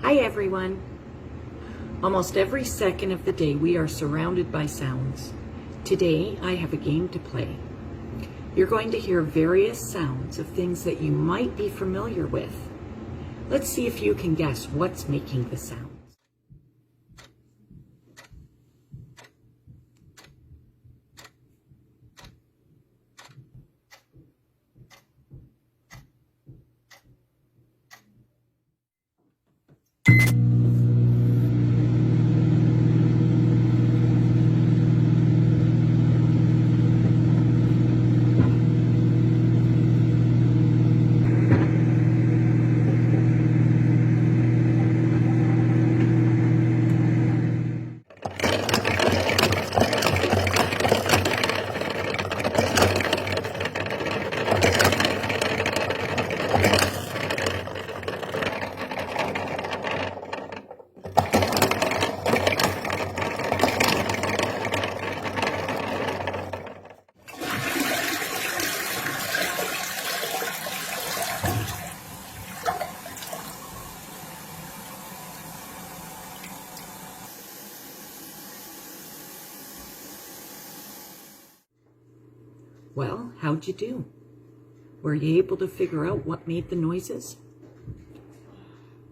Hi everyone. Almost every second of the day we are surrounded by sounds. Today I have a game to play. You're going to hear various sounds of things that you might be familiar with. Let's see if you can guess what's making the sounds. Well, how'd you do? Were you able to figure out what made the noises?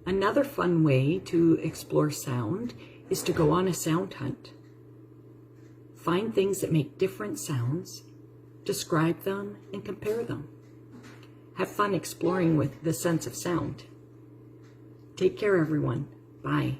Another fun way to explore sound is to go on a sound hunt. Find things that make different sounds, describe them, and compare them. Have fun exploring with the sense of sound. Take care, everyone. Bye.